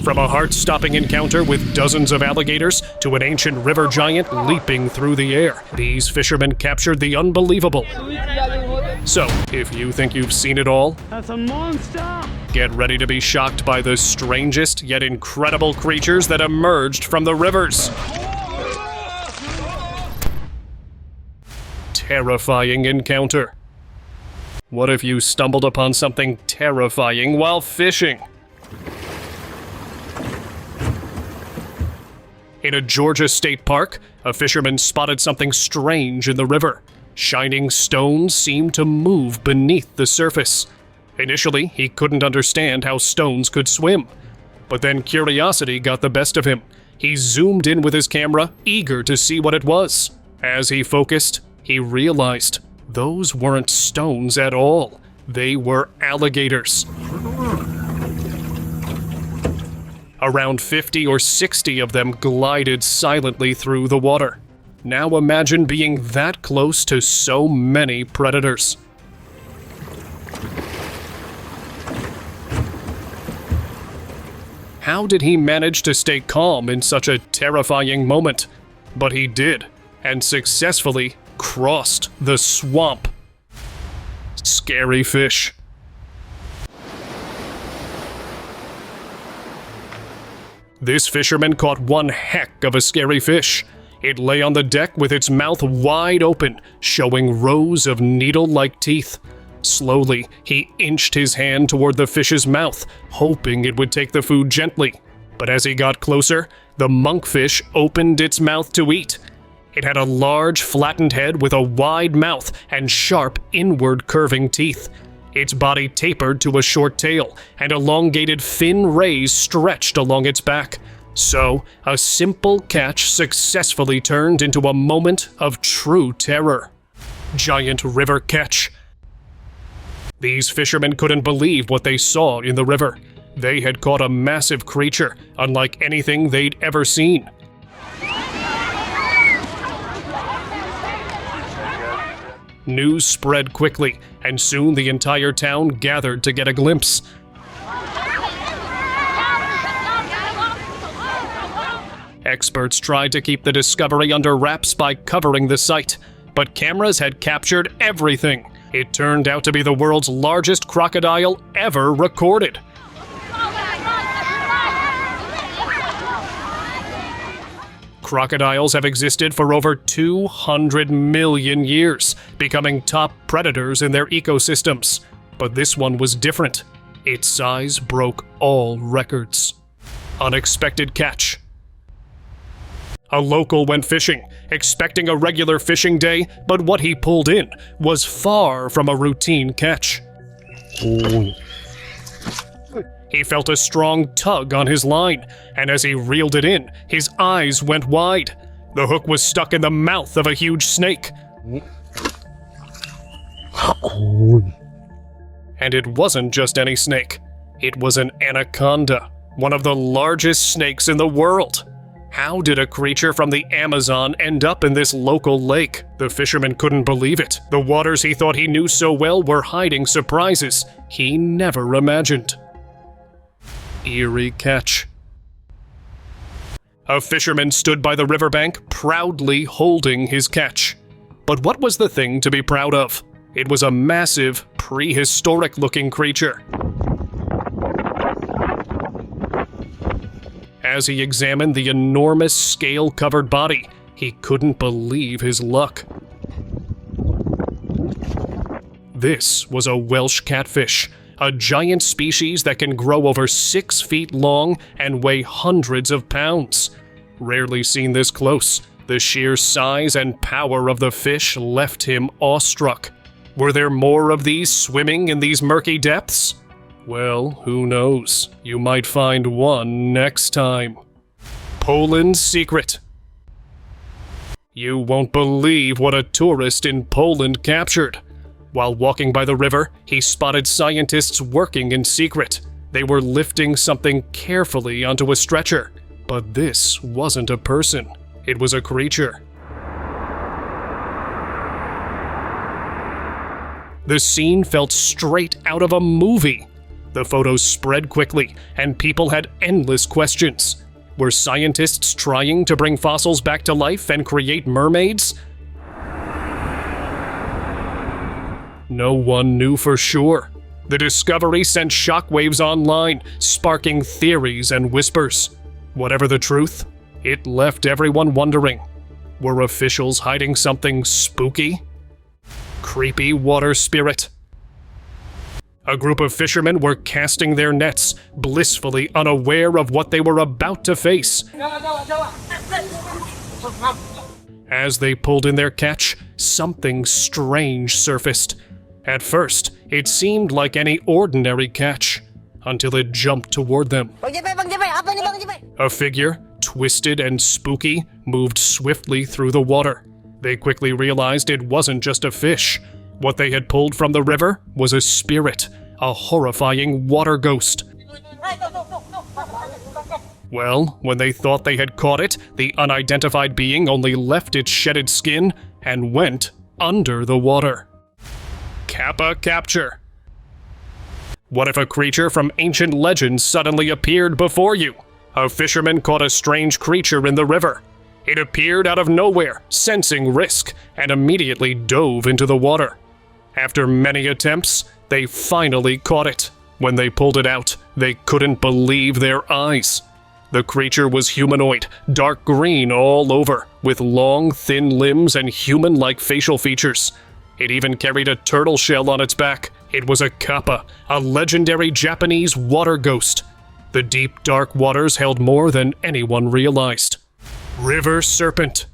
From a heart-stopping encounter with dozens of alligators to an ancient river giant leaping through the air, these fishermen captured the unbelievable. So, if you think you've seen it all, That's a monster! Get ready to be shocked by the strangest yet incredible creatures that emerged from the rivers. Terrifying encounter. What if you stumbled upon something terrifying while fishing? In a Georgia state park, a fisherman spotted something strange in the river. Shining stones seemed to move beneath the surface. Initially, he couldn't understand how stones could swim. But then curiosity got the best of him. He zoomed in with his camera, eager to see what it was. As he focused, he realized those weren't stones at all. They were alligators. Around 50 or 60 of them glided silently through the water. Now imagine being that close to so many predators. How did he manage to stay calm in such a terrifying moment? But he did, and successfully crossed the swamp. Scary fish. This fisherman caught one heck of a scary fish. It lay on the deck with its mouth wide open, showing rows of needle-like teeth. Slowly, he inched his hand toward the fish's mouth, hoping it would take the food gently. But as he got closer, the monkfish opened its mouth to eat. It had a large, flattened head with a wide mouth and sharp, inward curving teeth. Its body tapered to a short tail, and elongated fin rays stretched along its back. So, a simple catch successfully turned into a moment of true terror. Giant river catch. These fishermen couldn't believe what they saw in the river. They had caught a massive creature, unlike anything they'd ever seen. News spread quickly, and soon the entire town gathered to get a glimpse. Experts tried to keep the discovery under wraps by covering the site, but cameras had captured everything. It turned out to be the world's largest crocodile ever recorded. Crocodiles have existed for over 200 million years, becoming top predators in their ecosystems. But this one was different. Its size broke all records. Unexpected catch. A local went fishing, expecting a regular fishing day, but what he pulled in was far from a routine catch. He felt a strong tug on his line, and as he reeled it in, his eyes went wide. The hook was stuck in the mouth of a huge snake. And it wasn't just any snake. It was an anaconda, one of the largest snakes in the world. How did a creature from the Amazon end up in this local lake? The fisherman couldn't believe it. The waters he thought he knew so well were hiding surprises he never imagined. Eerie catch. A fisherman stood by the riverbank, proudly holding his catch. But what was the thing to be proud of? It was a massive, prehistoric-looking creature. As he examined the enormous scale-covered body, he couldn't believe his luck. This was a Welsh catfish, a giant species that can grow over 6 feet long and weigh hundreds of pounds. Rarely seen this close, the sheer size and power of the fish left him awestruck. Were there more of these swimming in these murky depths? Well, who knows? You might find one next time. Poland's secret. You won't believe what a tourist in Poland captured. While walking by the river, he spotted scientists working in secret. They were lifting something carefully onto a stretcher. But this wasn't a person. It was a creature. The scene felt straight out of a movie. The photos spread quickly, and people had endless questions. Were scientists trying to bring fossils back to life and create mermaids? No one knew for sure. The discovery sent shockwaves online, sparking theories and whispers. Whatever the truth, it left everyone wondering. Were officials hiding something spooky? Creepy water spirit? A group of fishermen were casting their nets, blissfully unaware of what they were about to face. As they pulled in their catch, something strange surfaced. At first, it seemed like any ordinary catch, until it jumped toward them. A figure, twisted and spooky, moved swiftly through the water. They quickly realized it wasn't just a fish. What they had pulled from the river was a spirit, a horrifying water ghost. Well, when they thought they had caught it, the unidentified being only left its shedded skin and went under the water. Kappa capture. What if a creature from ancient legends suddenly appeared before you? A fisherman caught a strange creature in the river. It appeared out of nowhere, sensing risk, and immediately dove into the water. After many attempts, they finally caught it. When they pulled it out, they couldn't believe their eyes. The creature was humanoid, dark green all over, with long, thin limbs and human-like facial features. It even carried a turtle shell on its back. It was a Kappa, a legendary Japanese water ghost. The deep, dark waters held more than anyone realized. River serpent.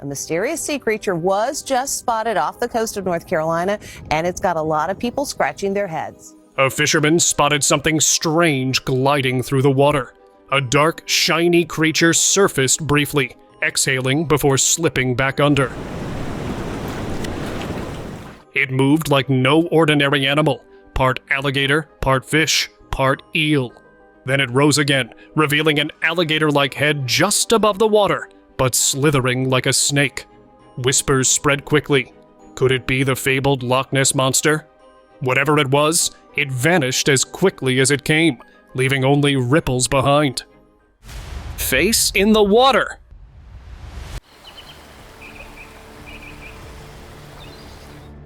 A mysterious sea creature was just spotted off the coast of North Carolina, and it's got a lot of people scratching their heads. A fisherman spotted something strange gliding through the water. A dark, shiny creature surfaced briefly, exhaling before slipping back under. It moved like no ordinary animal, part alligator, part fish, part eel. Then it rose again, revealing an alligator-like head just above the water, but slithering like a snake. Whispers spread quickly. Could it be the fabled Loch Ness monster? Whatever it was, it vanished as quickly as it came, leaving only ripples behind. Face in the water!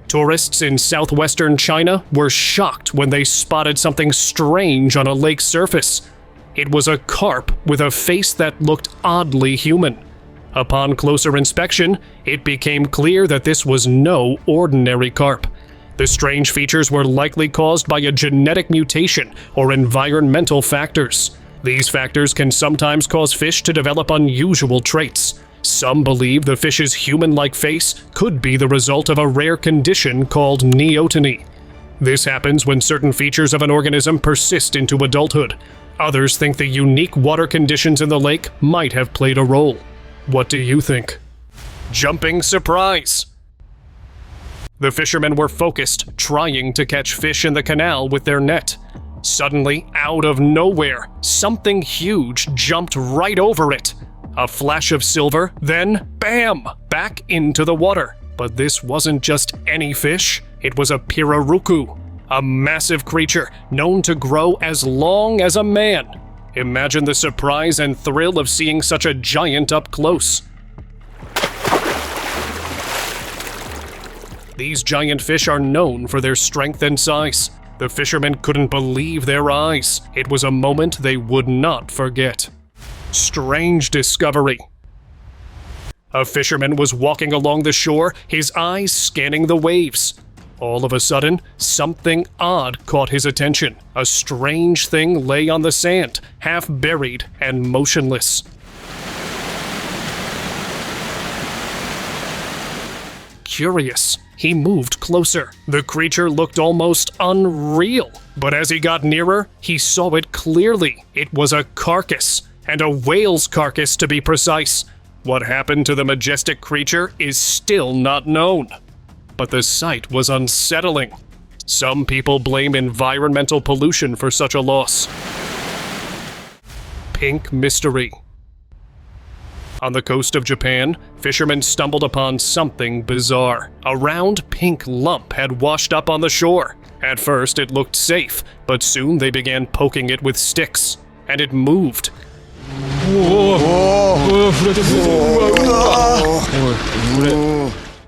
Tourists in southwestern China were shocked when they spotted something strange on a lake's surface. It was a carp with a face that looked oddly human. Upon closer inspection, it became clear that this was no ordinary carp. The strange features were likely caused by a genetic mutation or environmental factors. These factors can sometimes cause fish to develop unusual traits. Some believe the fish's human-like face could be the result of a rare condition called neoteny. This happens when certain features of an organism persist into adulthood. Others think the unique water conditions in the lake might have played a role. What do you think? Jumping surprise! The fishermen were focused, trying to catch fish in the canal with their net. Suddenly, out of nowhere, something huge jumped right over it. A flash of silver, then bam! Back into the water. But this wasn't just any fish, it was a pirarucu, a massive creature known to grow as long as a man. Imagine the surprise and thrill of seeing such a giant up close. These giant fish are known for their strength and size. The fishermen couldn't believe their eyes. It was a moment they would not forget. Strange discovery. A fisherman was walking along the shore, his eyes scanning the waves. All of a sudden, something odd caught his attention. A strange thing lay on the sand, half buried and motionless. Curious, he moved closer. The creature looked almost unreal, but as he got nearer, he saw it clearly. It was a carcass, and a whale's carcass to be precise. What happened to the majestic creature is still not known. But the sight was unsettling. Some people blame environmental pollution for such a loss. Pink mystery. On the coast of Japan, fishermen stumbled upon something bizarre. A round pink lump had washed up on the shore. At first, it looked safe, but soon they began poking it with sticks, and it moved.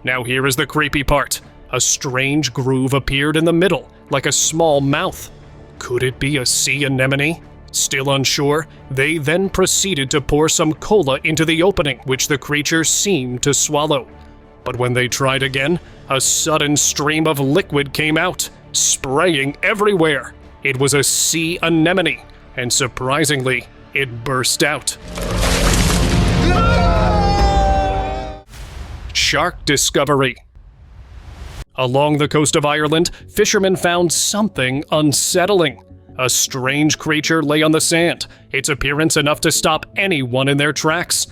Now here is the creepy part. A strange groove appeared in the middle, like a small mouth. Could it be a sea anemone? Still unsure, they then proceeded to pour some cola into the opening, which the creature seemed to swallow. But when they tried again, a sudden stream of liquid came out, spraying everywhere. It was a sea anemone, and surprisingly, it burst out. Shark discovery. Along the coast of Ireland, fishermen found something unsettling. A strange creature lay on the sand, its appearance enough to stop anyone in their tracks.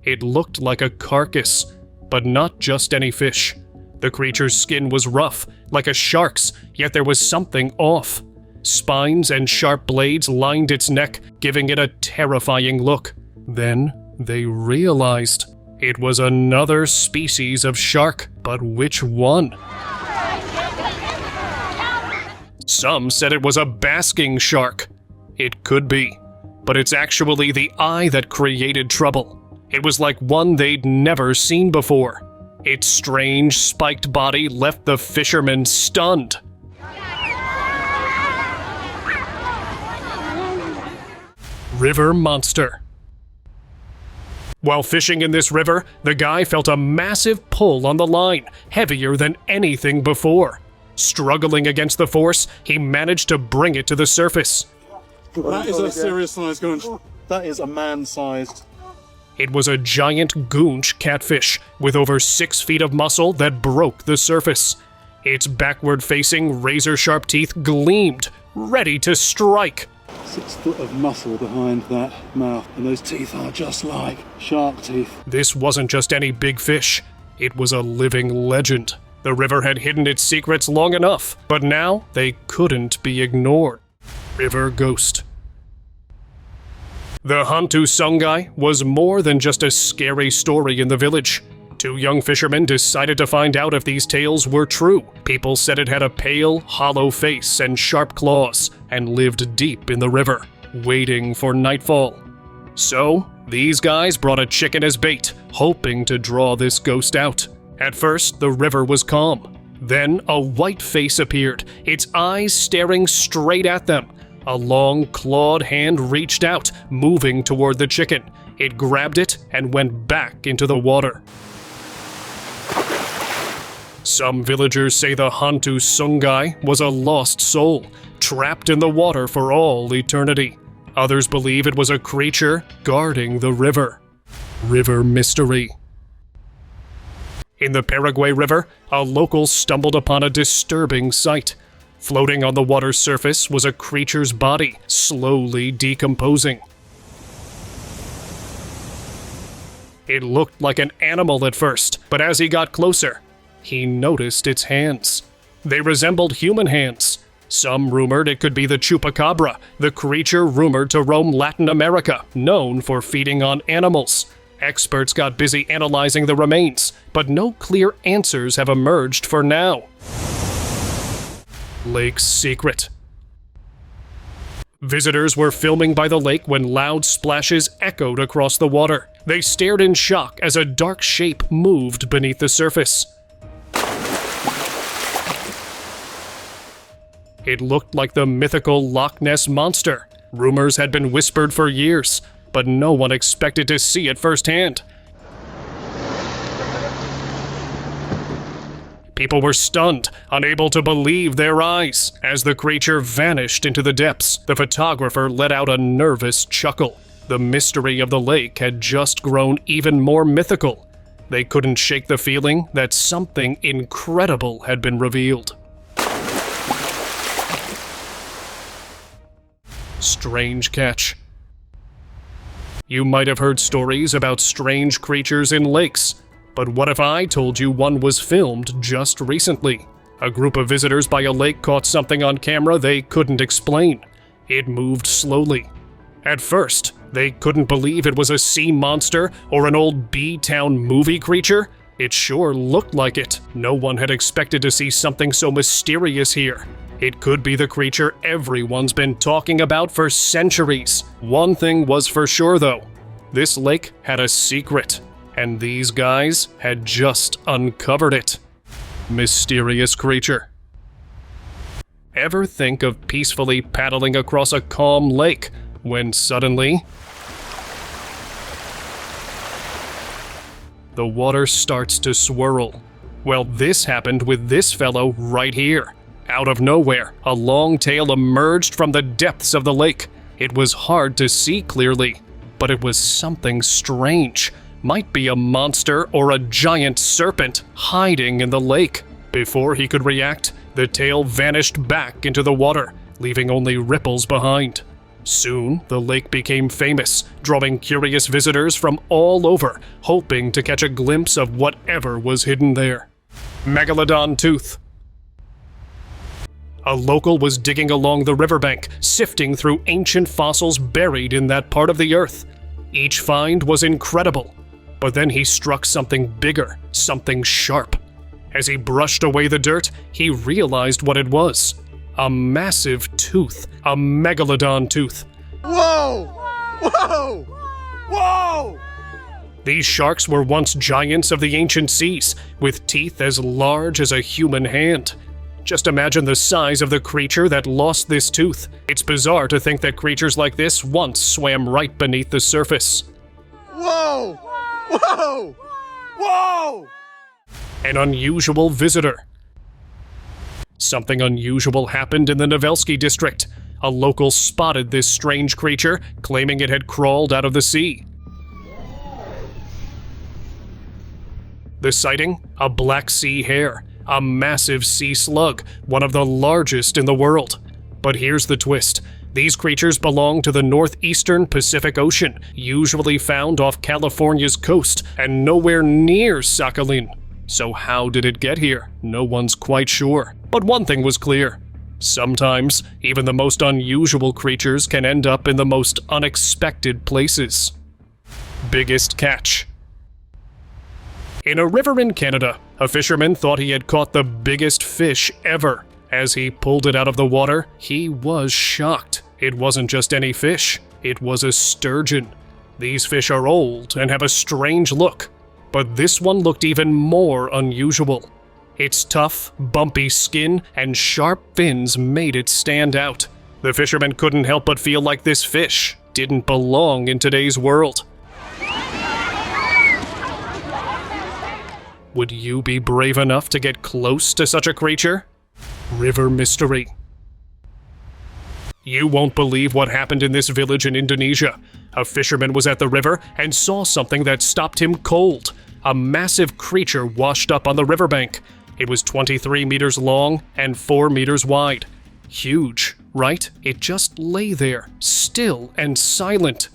It looked like a carcass, but not just any fish. The creature's skin was rough, like a shark's, yet there was something off. Spines and sharp blades lined its neck, giving it a terrifying look. Then they realized it was another species of shark, but which one? Some said it was a basking shark. It could be, but it's actually the eye that created trouble. It was like one they'd never seen before. Its strange, spiked body left the fishermen stunned. River monster. While fishing in this river, the guy felt a massive pull on the line, heavier than anything before. Struggling against the force, he managed to bring it to the surface. That is a serious size goonch. That is a man-sized. It was a giant goonch catfish with over 6 feet of muscle that broke the surface. Its backward-facing, razor-sharp teeth gleamed, ready to strike. 6 foot of muscle behind that mouth, and those teeth are just like shark teeth. This wasn't just any big fish. It was a living legend. The river had hidden its secrets long enough, but now they couldn't be ignored. River ghost. The Hantu Sungai was more than just a scary story in the village. 2 young fishermen decided to find out if these tales were true. People said it had a pale, hollow face and sharp claws, and lived deep in the river, waiting for nightfall. So, these guys brought a chicken as bait, hoping to draw this ghost out. At first, the river was calm. Then, a white face appeared, its eyes staring straight at them. A long, clawed hand reached out, moving toward the chicken. It grabbed it and went back into the water. Some villagers say the Hantu Sungai was a lost soul, trapped in the water for all eternity. Others believe it was a creature guarding the river. River mystery. In the Paraguay River, a local stumbled upon a disturbing sight. Floating on the water's surface was a creature's body, slowly decomposing. It looked like an animal at first, but as he got closer, he noticed its hands. They resembled human hands. Some rumored it could be the chupacabra, the creature rumored to roam Latin America, known for feeding on animals. Experts got busy analyzing the remains, but no clear answers have emerged for now. Lake's secret. Visitors were filming by the lake when loud splashes echoed across the water. They stared in shock as a dark shape moved beneath the surface. It looked like the mythical Loch Ness monster. Rumors had been whispered for years, but no one expected to see it firsthand. People were stunned, unable to believe their eyes. As the creature vanished into the depths, the photographer let out a nervous chuckle. The mystery of the lake had just grown even more mythical. They couldn't shake the feeling that something incredible had been revealed. Strange catch. You might have heard stories about strange creatures in lakes, but what if I told you one was filmed just recently? A group of visitors by a lake caught something on camera they couldn't explain. It moved slowly. At first, they couldn't believe it was a sea monster or an old B-Town movie creature, It sure looked like it. No one had expected to see something so mysterious here. It could be the creature everyone's been talking about for centuries. One thing was for sure though. This lake had a secret, and these guys had just uncovered it. Mysterious creature. Ever think of peacefully paddling across a calm lake when suddenly the water starts to swirl? Well, this happened with this fellow right here. Out of nowhere, a long tail emerged from the depths of the lake. It was hard to see clearly, but it was something strange. Might be a monster or a giant serpent hiding in the lake. Before he could react, the tail vanished back into the water, leaving only ripples behind. Soon, the lake became famous, drawing curious visitors from all over, hoping to catch a glimpse of whatever was hidden there. Megalodon tooth. A local was digging along the riverbank, sifting through ancient fossils buried in that part of the earth. Each find was incredible, but then he struck something bigger, something sharp. As he brushed away the dirt, he realized what it was. A massive tooth, a megalodon tooth. Whoa! Whoa! Whoa! These sharks were once giants of the ancient seas, with teeth as large as a human hand. Just imagine the size of the creature that lost this tooth. It's bizarre to think that creatures like this once swam right beneath the surface. Whoa! Whoa! Whoa! An unusual visitor. Something unusual happened in the Novelski district. A local spotted this strange creature, claiming it had crawled out of the sea. The sighting? A black sea hare. A massive sea slug, one of the largest in the world. But here's the twist. These creatures belong to the northeastern Pacific Ocean, usually found off California's coast, and nowhere near Sakhalin. So how did it get here? No one's quite sure. But one thing was clear. Sometimes, even the most unusual creatures can end up in the most unexpected places. Biggest catch. In a river in Canada, a fisherman thought he had caught the biggest fish ever. As he pulled it out of the water, he was shocked. It wasn't just any fish, it was a sturgeon. These fish are old and have a strange look, but this one looked even more unusual. Its tough, bumpy skin and sharp fins made it stand out. The fisherman couldn't help but feel like this fish didn't belong in today's world. Would you be brave enough to get close to such a creature? River mystery. You won't believe what happened in this village in Indonesia. A fisherman was at the river and saw something that stopped him cold. A massive creature washed up on the riverbank. It was 23 meters long and 4 meters wide. Huge, right? It just lay there, still and silent.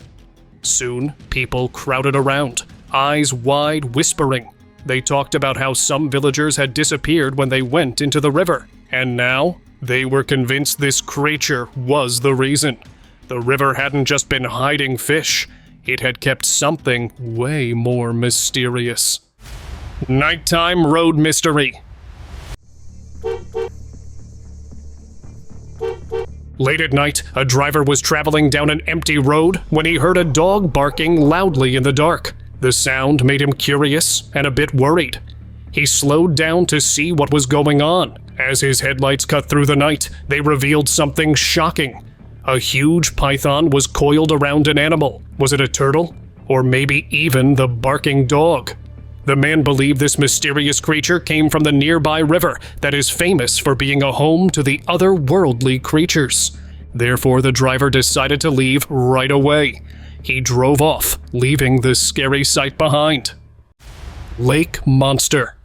Soon, people crowded around, eyes wide, whispering. They talked about how some villagers had disappeared when they went into the river, and now they were convinced this creature was the reason. The river hadn't just been hiding fish, it had kept something way more mysterious. Nighttime road mystery. Late at night, a driver was traveling down an empty road when he heard a dog barking loudly in the dark. The sound made him curious and a bit worried. He slowed down to see what was going on. As his headlights cut through the night, they revealed something shocking. A huge python was coiled around an animal. Was it a turtle? Or maybe even the barking dog? The man believed this mysterious creature came from the nearby river that is famous for being a home to the otherworldly creatures. Therefore, the driver decided to leave right away. He drove off, leaving the scary sight behind. Lake monster.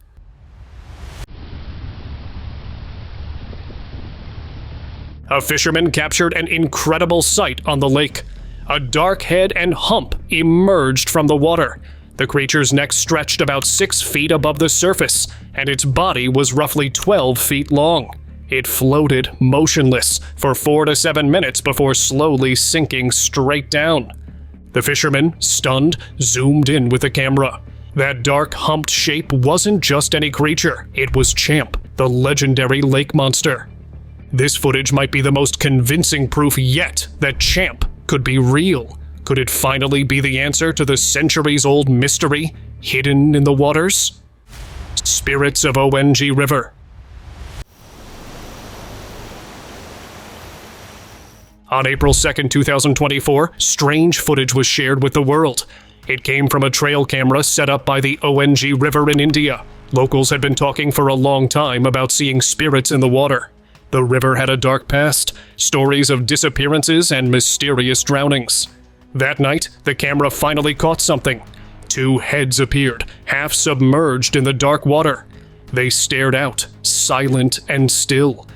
A fisherman captured an incredible sight on the lake. A dark head and hump emerged from the water. The creature's neck stretched about 6 feet above the surface, and its body was roughly 12 feet long. It floated motionless for 4 to 7 minutes before slowly sinking straight down. The fisherman, stunned, zoomed in with the camera. That dark humped shape wasn't just any creature, it was Champ, the legendary lake monster. This footage might be the most convincing proof yet that Champ could be real. Could it finally be the answer to the centuries-old mystery hidden in the waters? Spirits of OMG River. On April 2, 2024, strange footage was shared with the world. It came from a trail camera set up by the OMG River in India. Locals had been talking for a long time about seeing spirits in the water. The river had a dark past, stories of disappearances and mysterious drownings. That night, the camera finally caught something. 2 heads appeared, half submerged in the dark water. They stared out, silent and still.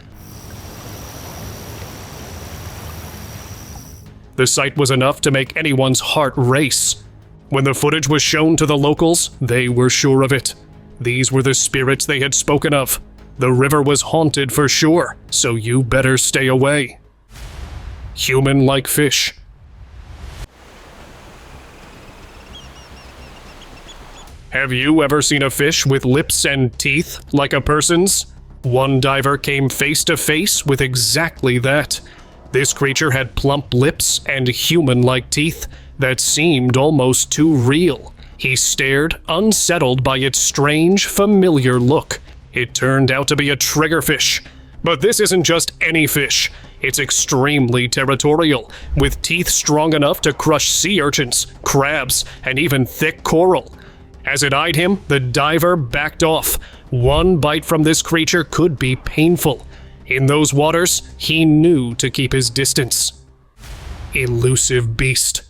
The sight was enough to make anyone's heart race. When the footage was shown to the locals, they were sure of it. These were the spirits they had spoken of. The river was haunted for sure, so you better stay away. Human-like fish. Have you ever seen a fish with lips and teeth like a person's? One diver came face to face with exactly that. This creature had plump lips and human-like teeth that seemed almost too real. He stared, unsettled by its strange, familiar look. It turned out to be a triggerfish. But this isn't just any fish. It's extremely territorial, with teeth strong enough to crush sea urchins, crabs, and even thick coral. As it eyed him, the diver backed off. One bite from this creature could be painful. In those waters, he knew to keep his distance. Elusive beast.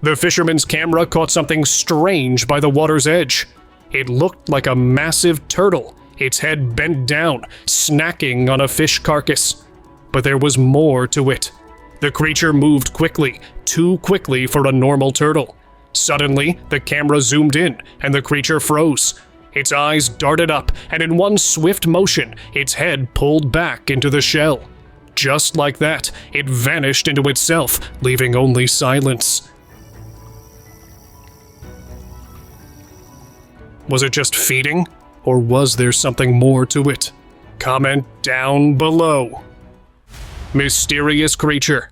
The fisherman's camera caught something strange by the water's edge. It looked like a massive turtle, its head bent down, snacking on a fish carcass. But there was more to it. The creature moved quickly, too quickly for a normal turtle. Suddenly, the camera zoomed in, and the creature froze. Its eyes darted up, and in one swift motion, its head pulled back into the shell. Just like that, it vanished into itself, leaving only silence. Was it just feeding, or was there something more to it? Comment down below. Mysterious creature.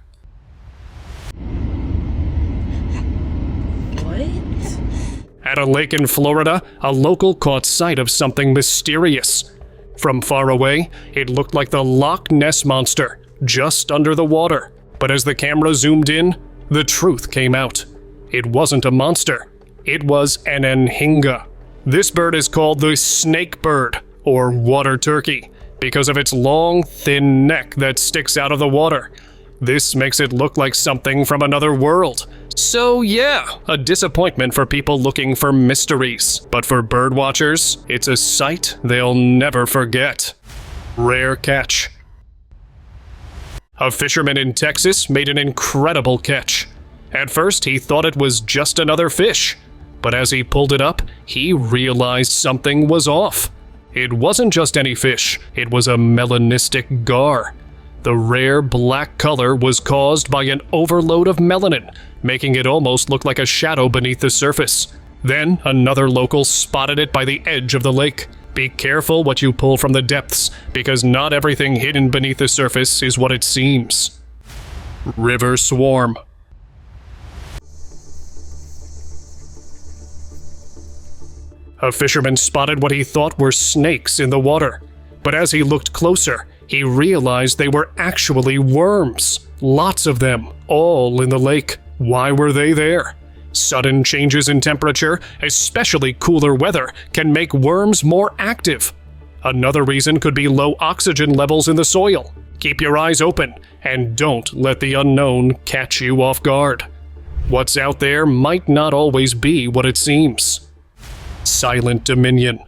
At a lake in Florida, a local caught sight of something mysterious. From far away, it looked like the Loch Ness Monster, just under the water. But as the camera zoomed in, the truth came out. It wasn't a monster. It was an Anhinga. This bird is called the snake bird, or water turkey, because of its long, thin neck that sticks out of the water. This makes it look like something from another world. So yeah, a disappointment for people looking for mysteries. But for bird watchers, it's a sight they'll never forget. Rare catch. A fisherman in Texas made an incredible catch. At first, he thought it was just another fish. But as he pulled it up, he realized something was off. It wasn't just any fish, it was a melanistic gar. The rare black color was caused by an overload of melanin, making it almost look like a shadow beneath the surface. Then, another local spotted it by the edge of the lake. Be careful what you pull from the depths, because not everything hidden beneath the surface is what it seems. River swarm. A fisherman spotted what he thought were snakes in the water. But as he looked closer, he realized they were actually worms. Lots of them, all in the lake. Why were they there? Sudden changes in temperature, especially cooler weather, can make worms more active. Another reason could be low oxygen levels in the soil. Keep your eyes open, and don't let the unknown catch you off guard. What's out there might not always be what it seems. Silent Dominion.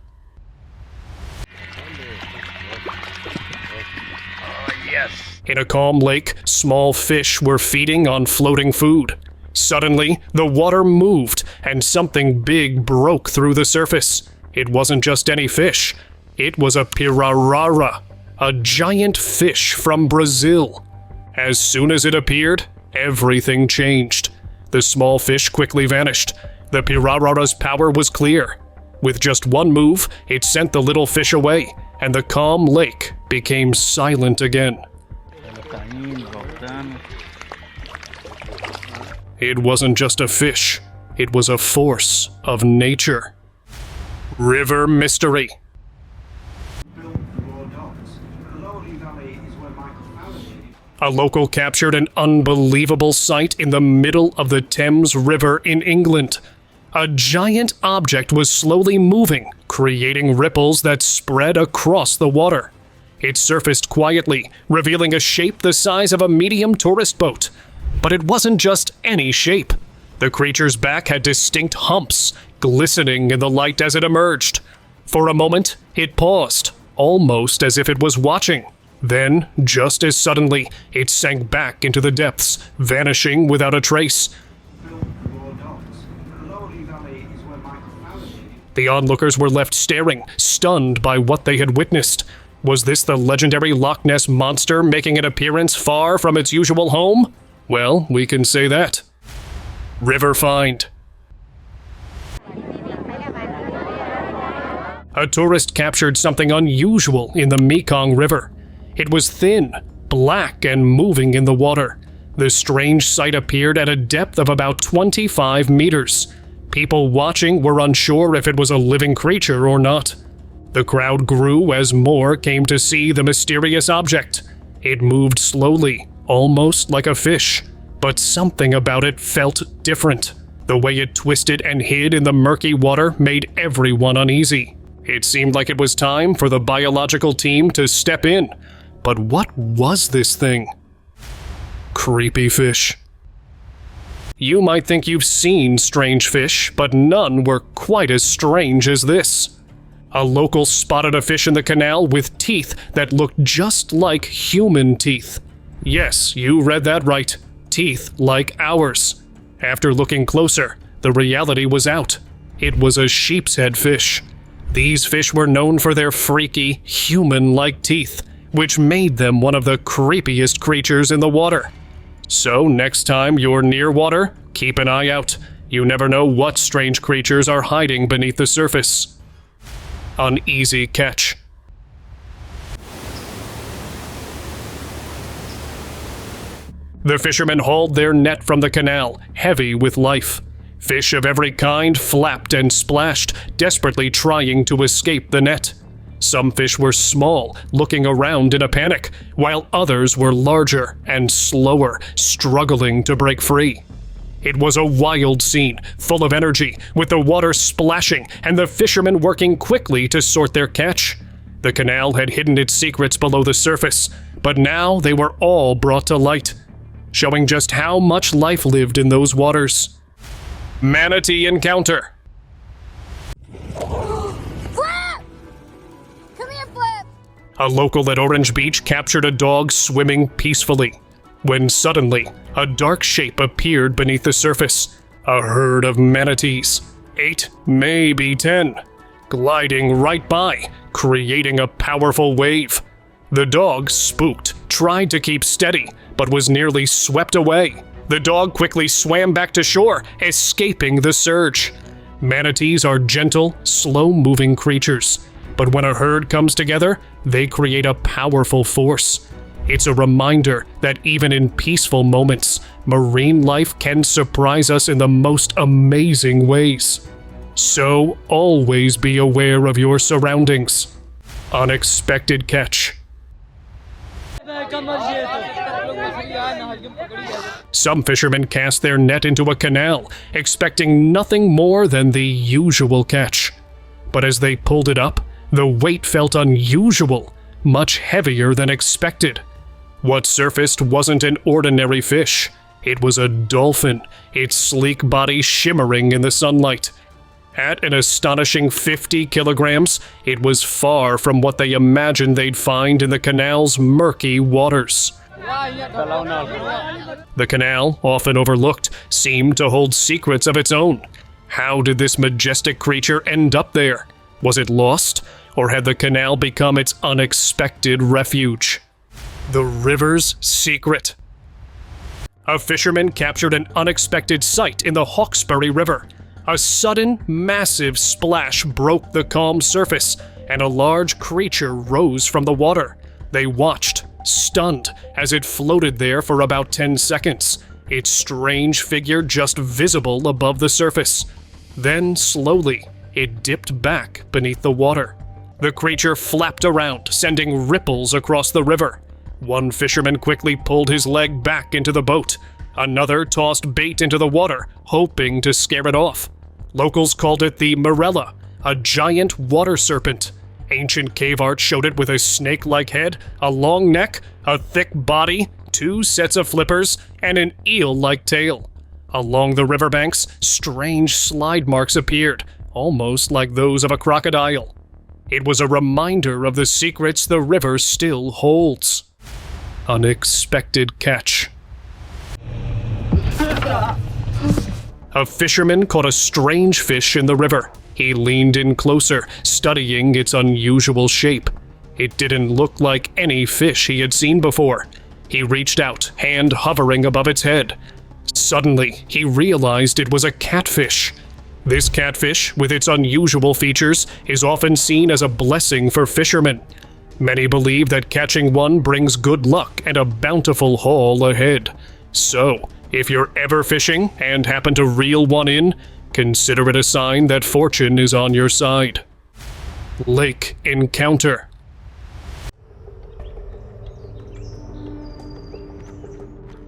In a calm lake, small fish were feeding on floating food. Suddenly, the water moved, and something big broke through the surface. It wasn't just any fish. It was a pirarara, a giant fish from Brazil. As soon as it appeared, everything changed. The small fish quickly vanished. The pirarara's power was clear. With just one move, it sent the little fish away, and the calm lake became silent again. It wasn't just a fish, it was a force of nature. River mystery. A local captured an unbelievable sight in the middle of the Temps River in England. A giant object was slowly moving, creating ripples that spread across the water. It surfaced quietly, revealing a shape the size of a medium tourist boat. But it wasn't just any shape. The creature's back had distinct humps, glistening in the light as it emerged. For a moment, it paused, almost as if it was watching. Then, just as suddenly, it sank back into the depths, vanishing without a trace. The onlookers were left staring, stunned by what they had witnessed. Was this the legendary Loch Ness monster making an appearance far from its usual home? Well, we can say that. River find. A tourist captured something unusual in the Meong River. It was thin, black, and moving in the water. The strange sight appeared at a depth of about 25 meters. People watching were unsure if it was a living creature or not. The crowd grew as more came to see the mysterious object. It moved slowly, almost like a fish, but something about it felt different. The way it twisted and hid in the murky water made everyone uneasy. It seemed like it was time for the biological team to step in. But what was this thing? Creepy fish. You might think you've seen strange fish, but none were quite as strange as this. A local spotted a fish in the canal with teeth that looked just like human teeth. Yes, you read that right. Teeth like ours. After looking closer, the reality was out. It was a sheep's head fish. These fish were known for their freaky, human-like teeth, which made them one of the creepiest creatures in the water. So next time you're near water, keep an eye out. You never know what strange creatures are hiding beneath the surface. Uneasy catch. The fishermen hauled their net from the canal, heavy with life. Fish of every kind flapped and splashed, desperately trying to escape the net. Some fish were small, looking around in a panic, while others were larger and slower, struggling to break free. It was a wild scene, full of energy, with the water splashing and the fishermen working quickly to sort their catch. The canal had hidden its secrets below the surface, but now they were all brought to light, showing just how much life lived in those waters. Manatee encounter. A local at Orange Beach captured a dog swimming peacefully, when suddenly, a dark shape appeared beneath the surface. A herd of manatees, 8, maybe 10, gliding right by, creating a powerful wave. The dog, spooked, tried to keep steady, but was nearly swept away. The dog quickly swam back to shore, escaping the surge. Manatees are gentle, slow-moving creatures. But when a herd comes together, they create a powerful force. It's a reminder that even in peaceful moments, marine life can surprise us in the most amazing ways. So always be aware of your surroundings. Unexpected catch. Some fishermen cast their net into a canal, expecting nothing more than the usual catch. But as they pulled it up, the weight felt unusual, much heavier than expected. What surfaced wasn't an ordinary fish. It was a dolphin, its sleek body shimmering in the sunlight. At an astonishing 50 kilograms, it was far from what they imagined they'd find in the canal's murky waters. The canal, often overlooked, seemed to hold secrets of its own. How did this majestic creature end up there? Was it lost? Or had the canal become its unexpected refuge? The river's secret. A fisherman captured an unexpected sight in the Hawksbury River. A sudden, massive splash broke the calm surface, and a large creature rose from the water. They watched, stunned, as it floated there for about 10 seconds, its strange figure just visible above the surface. Then, slowly, it dipped back beneath the water. The creature flapped around, sending ripples across the river. One fisherman quickly pulled his leg back into the boat. Another tossed bait into the water, hoping to scare it off. Locals called it the marella, a giant water serpent. Ancient cave art showed it with a snake-like head, a long neck, a thick body, 2 sets of flippers, and an eel-like tail. Along the riverbanks, strange slide marks appeared, almost like those of a crocodile. It was a reminder of the secrets the river still holds. Unexpected catch. A fisherman caught a strange fish in the river. He leaned in closer, studying its unusual shape. It didn't look like any fish he had seen before. He reached out, hand hovering above its head. Suddenly, he realized it was a catfish. This catfish, with its unusual features, is often seen as a blessing for fishermen. Many believe that catching one brings good luck and a bountiful haul ahead. So, if you're ever fishing and happen to reel one in, consider it a sign that fortune is on your side. Lake encounter.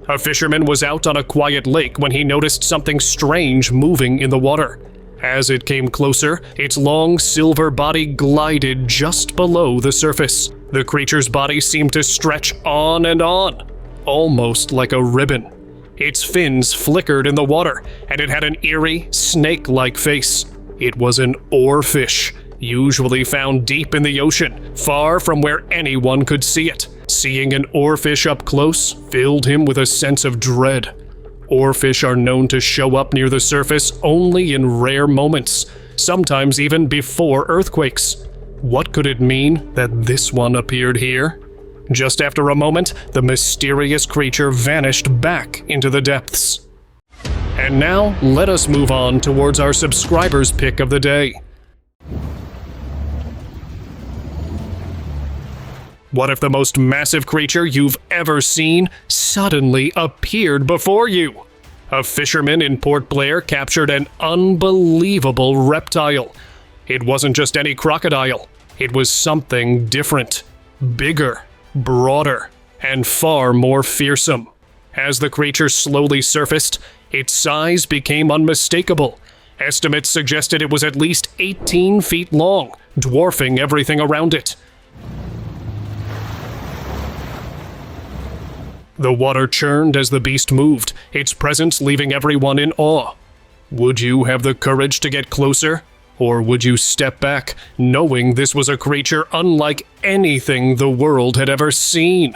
A fisherman was out on a quiet lake when he noticed something strange moving in the water. As it came closer, its long silver body glided just below the surface. The creature's body seemed to stretch on and on, almost like a ribbon. Its fins flickered in the water, and it had an eerie, snake-like face. It was an oarfish, usually found deep in the ocean, far from where anyone could see it. Seeing an oarfish up close filled him with a sense of dread. Oarfish are known to show up near the surface only in rare moments, sometimes even before earthquakes. What could it mean that this one appeared here? Just after a moment, the mysterious creature vanished back into the depths. And now, let us move on towards our subscribers' pick of the day. What if the most massive creature you've ever seen suddenly appeared before you? A fisherman in Port Blair captured an unbelievable reptile. It wasn't just any crocodile. It was something different, bigger, broader, and far more fearsome. As the creature slowly surfaced, its size became unmistakable. Estimates suggested it was at least 18 feet long, dwarfing everything around it. The water churned as the beast moved, its presence leaving everyone in awe. Would you have the courage to get closer? Or would you step back, knowing this was a creature unlike anything the world had ever seen?